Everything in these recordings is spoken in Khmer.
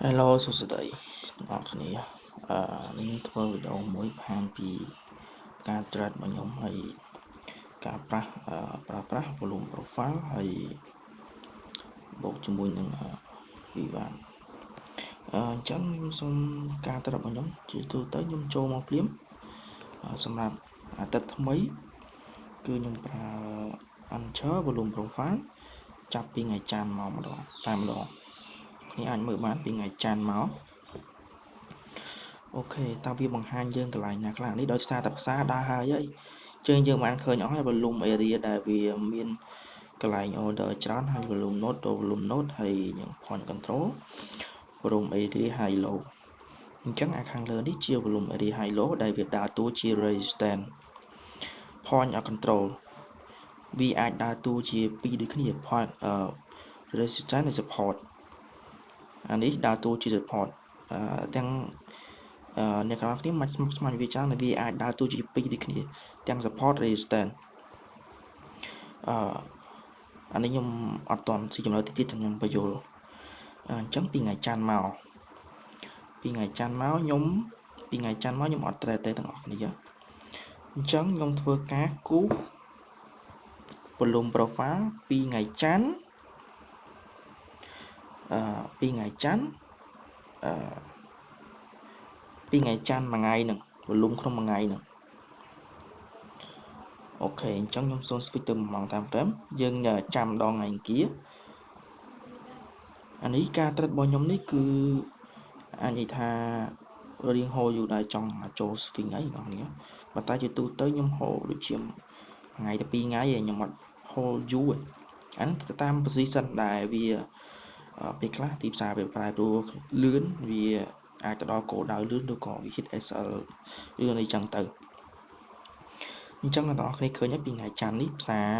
Hello សួស្តីអ្នកនរគ្នានេះធ្វើវីដេអូមួយបង្ហាញពីការត្រាត់របស់ខ្ញុំហើយការប្រើប្រាស់ volume profile ហើយបូកជាមួយនឹង Viva អញ្ចឹងខ្ញុំសូមការត្រាត់របស់ខ្ញុំជាទូទៅខ្ញុំចូលមកភ្លាមសម្រាប់អាទិត្យថ្មីគឺខ្ញុំប្រើ Anchor volume profile ចាប់ពីថ្ងៃច័ន្ទមកម្ដងតែម្ដងគ្នាអាចមើលបានពីថ្ងៃច័ន្ទមកអូខេតើវាបង្ហាញយើងកន្លែងណាខ្លះនេះដោយសារតែភាសាដើរហើយយើងបានឃើញអស់ហើយ volume area ដែលវាមានកន្លែង order ច្រើនហើយ volume node ហើយនឹង point control volume area high low អញ្ចឹងអាខាងលើនេះជា volume area high low ដែលវាដើរតួជា resistance point control វាអាចដើរតួជាពីរដូចគ្នា point resistance និង support អានេះដើរតួជា support ទាំងអ្នកនរគ្នាមិនស្មានវាច្រើនវាអាចដើរតួជាពីរដូចគ្នាទាំង support resistance អានេះខ្ញុំអត់ទាន់ស៊ីចំណុចទៀតខ្ញុំបញ្យល់អញ្ចឹងពីថ្ងៃច័ន្ទមកខ្ញុំអត់ត្រេតទេទាំងអស់គ្នាអញ្ចឹងខ្ញុំធ្វើការគូស volume profile ពីថ្ងៃច័ន្ទមួយថ្ងៃហ្នឹង volume ក្នុងមួយថ្ងៃហ្នឹងអូខេអញ្ចឹងខ្ញុំសូម switch ទៅម៉ោងតាមត្រឹមយើងចាំដងថ្ងៃអង្គារអានេះការត្រិតរបស់ខ្ញុំនេះគឺអាចនិយាយថារៀងហូរយូរដែរចង់ចូល swing ហើយបងប្អូនបើតែជាទូទៅខ្ញុំហូរដូចជាថ្ងៃទៅ2ថ្ងៃឯងខ្ញុំអត់ហូរយូរអាហ្នឹងទៅតាម position ដែលវាពេលខ្លះទីផ្សារវាប្រែប្រួលលឿនវាអាចទៅដល់គោលដៅលឿនឬក៏វា hit SL ឬអីចឹងទៅអញ្ចឹងអ្នកនរគ្នាឃើញហើយពីថ្ងៃច័ន្ទនេះផ្សារ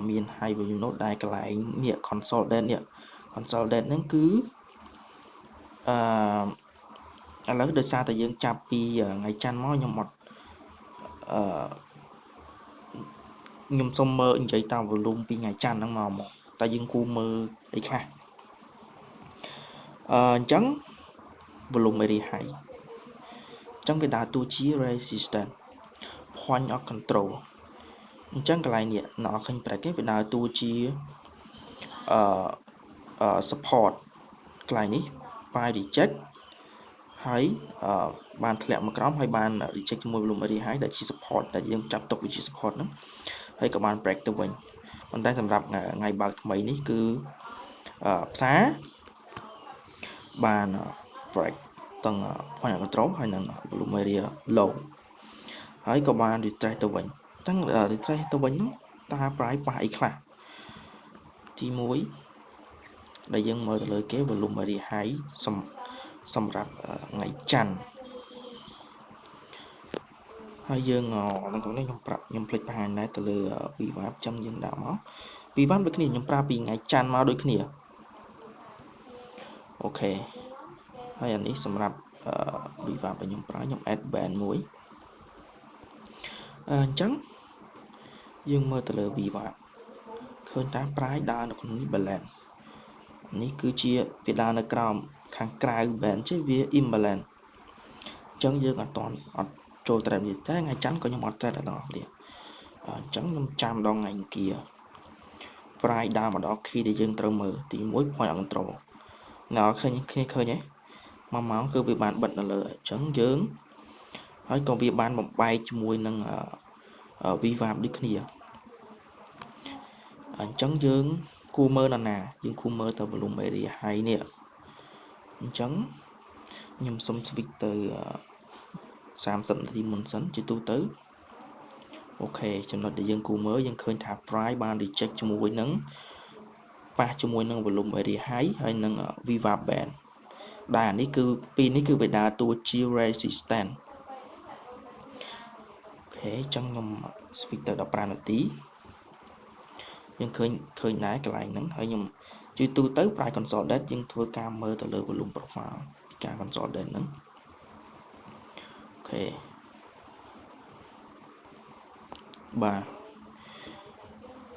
មាន high volume node ដែលកន្លែងនេះ consolidate ហ្នឹងគឺឥឡូវដោយសារតែយើងចាប់ពីថ្ងៃច័ន្ទមកខ្ញុំអត់ខ្ញុំសុំមើលនិយាយតាម volume ពីថ្ងៃច័ន្ទហ្នឹងមកតែយើងគូមើលអីខ្លះអញ្ចឹង volume area high អញ្ចឹងវាដើរតួជា resistance point of control អញ្ចឹងកន្លែងនេះអ្នកឃើញ bracket វាដើរតួជាsupport កន្លែងនេះ buy reject ហើយបានធ្លាក់មកក្រោមហើយបាន reject ជាមួយ volume area high ដែលជា support ដែលយើងចាប់ទុកវាជា support ហ្នឹងហើយក៏បាន break ទៅវិញប៉ុន្តែសម្រាប់ថ្ងៃបើកថ្មីនេះគឺផ្សារបាន break ទាំង point control ហើយនិង volume area low ហើយក៏បាន retrace ទៅវិញទាំង retrace ទៅវិញនោះតើ price ប៉ះអីខ្លះទី1ដែលយើងមើលទៅលើគេ volume area high សម្រាប់ថ្ងៃច័ន្ទហើយយើងខ្ញុំភ្លេចបង្ហាញដែរទៅលើ Viva អញ្ចឹងយើងដាក់មក Viva ដូចគ្នាខ្ញុំប្រើពីថ្ងៃច័ន្ទមកដូចគ្នាអូខេហើយអានេះសម្រាប់Viva ដែលខ្ញុំប្រើខ្ញុំ add band មួយអញ្ចឹងយើងមើលទៅលើ Viva ឃើញថា price ដើរនៅក្នុងនេះ balance នេះគឺជាវាដើរនៅក្រោមខាងក្រៅ band chứ វា imbalance អញ្ចឹងយើងអត់ចូល trade វាតែថ្ងៃច័ន្ទក៏ខ្ញុំអត់ trade ដល់គ្នាអញ្ចឹងខ្ញុំចាំដល់ថ្ងៃអង្គារ price ដើរមកដល់ key ដែលយើងត្រូវមើលទី1 point of control អ្នកឃើញទេមួយម៉ោងគឺវាបានបិទនៅលើអញ្ចឹងយើងហើយក៏វាបានបំបែកជាមួយនឹងViva ដូចគ្នាអញ្ចឹងយើងគួរមើលដល់ណាយើងគួរមើលទៅ volume area high នេះអញ្ចឹងខ្ញុំសុំ switch ទៅ30នាទីមុនសិនជាទូទៅអូខេចំណុចដែលយើងគួរមើលយើងឃើញថា price បាន reject ជាមួយនឹងប៉ះជាមួយនឹង volume area high ហើយនឹង Viva band ដែលអានេះគឺពីរនេះគឺវាដើរតួជា resistance អូខេអញ្ចឹងខ្ញុំ switch ទៅ15នាទីយើងឃើញដែរកន្លែងហ្នឹងហើយខ្ញុំជួយទូទៅ price consolidate យើងធ្វើការមើលទៅលើ volume profile ការ consolidate ហ្នឹងអូខេបាទ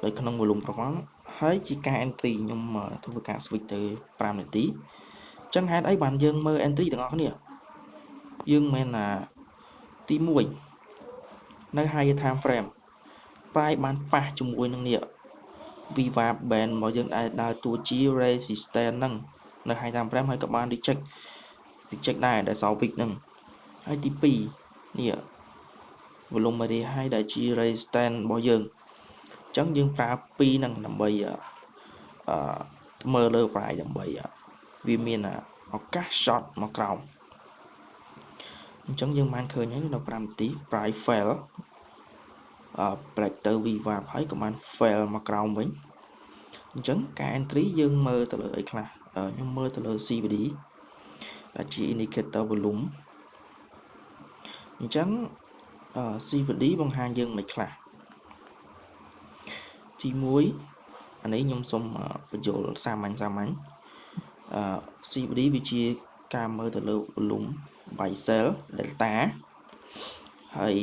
នៅក្នុង volume profile ហើយជាការ entry ខ្ញុំធ្វើការ switch ទៅ5នាទី chẳng hạn ấy bạn dương mơ entryទាំងអស់គ្នាdương men là tí 1 នៅ higher time frame ប្រាយបានប៉ះជាមួយនឹងនេះ Viva band របស់យើងដែលដើរតួជា resistance ហ្នឹងនៅ high time frame ហើយក៏បាន reject ដែរដែលសល់ weak ហ្នឹងហើយទី2នេះ volume area high ដែលជា resistance របស់យើងអញ្ចឹងយើងប្រើ2ហ្នឹងដើម្បីមើលលើ price ដើម្បីវាមានឱកាស short មកក្រោមអញ្ចឹងយើងបានឃើញហើយនៅ5នាទី price fail break ទៅ Viva ហើយក៏បាន fail មកក្រោមវិញអញ្ចឹងការ entry យើងមើលទៅលើអីខ្លះខ្ញុំមើលទៅលើ CVD ដែលជា indicator volume អញ្ចឹងCVD បង្ហាញយើងមិនខ្លះទី1អានេះខ្ញុំសូមបញ្យល់សាមញ្ញCVD វាជាការមើលទៅលើ volume buy sell delta ហើយ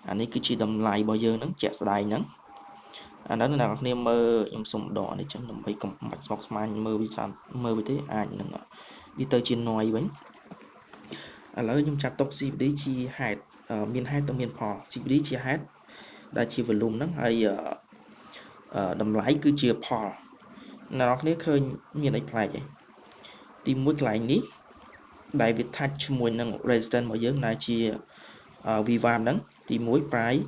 អានេះគឺជាតម្លៃរបស់យើងហ្នឹងជាក់ស្ដែងហ្នឹងអានោះអ្នកនរគ្នាមើលខ្ញុំសូមដកនេះចឹងដើម្បីកុំបាច់ស្មុគស្មាញមើលវាទេអាចនឹងវាទៅជា noise វិញឥឡូវខ្ញុំចាប់ទុក CVD ជាហេតុមានហេតុទៅមានផល CVD ជាហេតុដែលជា volume ហ្នឹងហើយតម្លៃគឺជាផលអ្នកនរគ្នាឃើញមានអីប្លែកទេទី1កន្លែងនេះដែលវា touch ជាមួយនឹង resistance របស់យើងដែលជា Viva ហ្នឹងទី1 price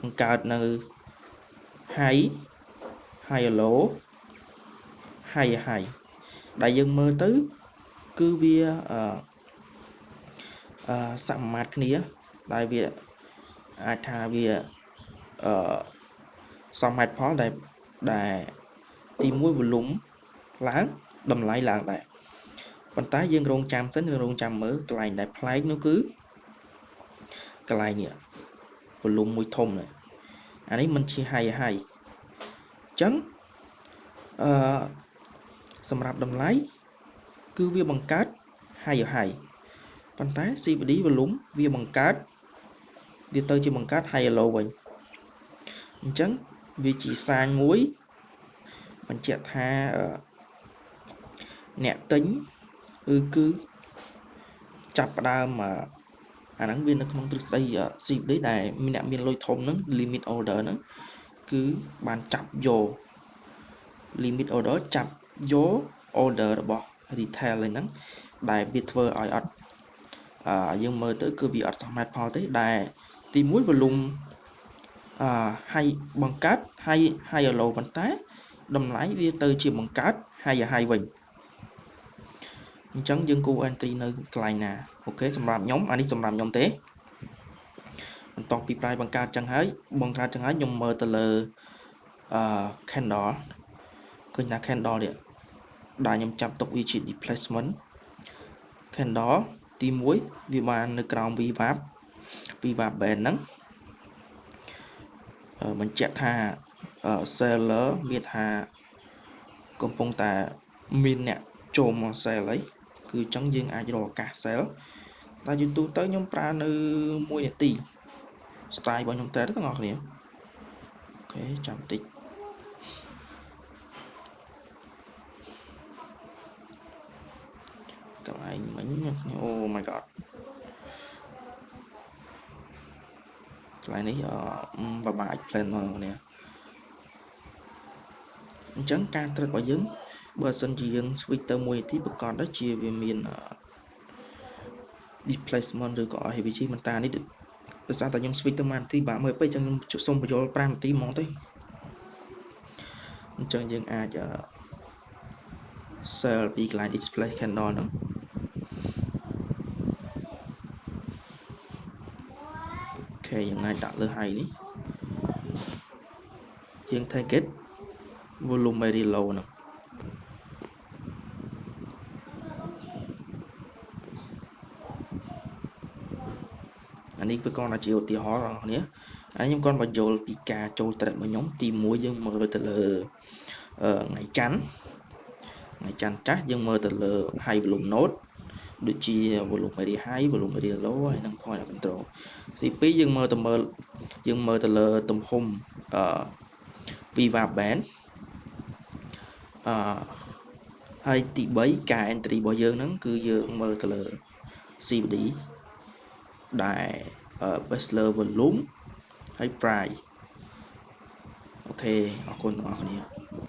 បង្កើតនៅ high low high ដែលយើងមើលទៅគឺវាសមាមាត្រគ្នាដែលវាអាចថាវាសមហេតុផលដែលទី1 volume ឡើងតម្លៃឡើងដែរប៉ុន្តែយើងរងចាំសិនរងចាំមើលកន្លែងដែលប្លែកនោះគឺកន្លែងនេះ volume មួយធំនេះអានេះមិនជា high អញ្ចឹងសម្រាប់តម្លៃគឺវាបង្កើត high ប៉ុន្តែ CVD volume វាបង្កើតវាទៅជាបង្កើត high low វិញអញ្ចឹងវាជាសាញមួយបញ្ជាក់ថាអ្នកទិញគឺចាប់ផ្ដើមអាហ្នឹងវានៅក្នុងទ្រឹស្ដី CVD ដែលអ្នកមានលុយធំហ្នឹង limit order ហ្នឹងគឺបានចាប់យក limit order ចាប់យក order របស់ retail ហ្នឹងដែលវាធ្វើឲ្យអត់យើងមើលទៅគឺវាអត់សមហេតុផលទេដែលទី1 volume high បង្កើត high low ប៉ុន្តែតម្លៃវាទៅជាបង្កើត high វិញអញ្ចឹងយើងគូ entry នៅកន្លែងណាអូខេសម្រាប់ខ្ញុំអានេះសម្រាប់ខ្ញុំទេបន្ទាប់ពី price បង្កើតចឹងហើយខ្ញុំមើលទៅលើcandle ឃើញថា candle នេះដែលខ្ញុំចាប់ទុកវាជា displacement candle ទី1វាបាននៅក្រោម Viva band ហ្នឹងបញ្ជាក់ថា seller មានថាកំពុងតែមានអ្នកចូលមក sell ហើយគឺអញ្ចឹងយើងអាចរកឱកាស sell តែយូរទូទៅខ្ញុំប្រើនៅ1នាទី style របស់ខ្ញុំតែទាំងអស់គ្នាអូខេចាំតិចកន្លែងមិញខ្ញុំអូ my god កន្លែងនេះបបាក់ plan មកគ្នាអញ្ចឹងការ trade របស់យើងបើសិនជាយើង switch ទៅ1នាទីប្រកាសដែរជាវាមានdisplacement ឬក៏ heavy មិនតានេះដោយសារតែខ្ញុំ switch ទៅ1នាទីបាក់មើលពេកអញ្ចឹងខ្ញុំសូមបញ្យល់5នាទីហ្មងទៅអញ្ចឹងយើងអាចsell ពីកន្លែង display candle ហ្នឹងអូខេយើងអាចដាក់លើ high នេះយើង target volume very low ហ្នឹងអានេះវាគាត់ជាឧទាហរណ៍បងប្អូនខ្ញុំគាត់បញ្យល់ពីការចូល trade របស់ខ្ញុំទី1យើងមើលទៅលើថ្ងៃច័ន្ទចាស់យើងមើលទៅលើ high volume node ដូចជា volume area high volume area low ហើយនិង point of control ទី2យើងមើលទៅលើទំហំViva band ហើយទី3ការ entry របស់យើងហ្នឹងគឺយើងមើលទៅលើ CVD ដែល Bachelor Volume ហើយ Price អូខេអរគុណទាំងអស់គ្នា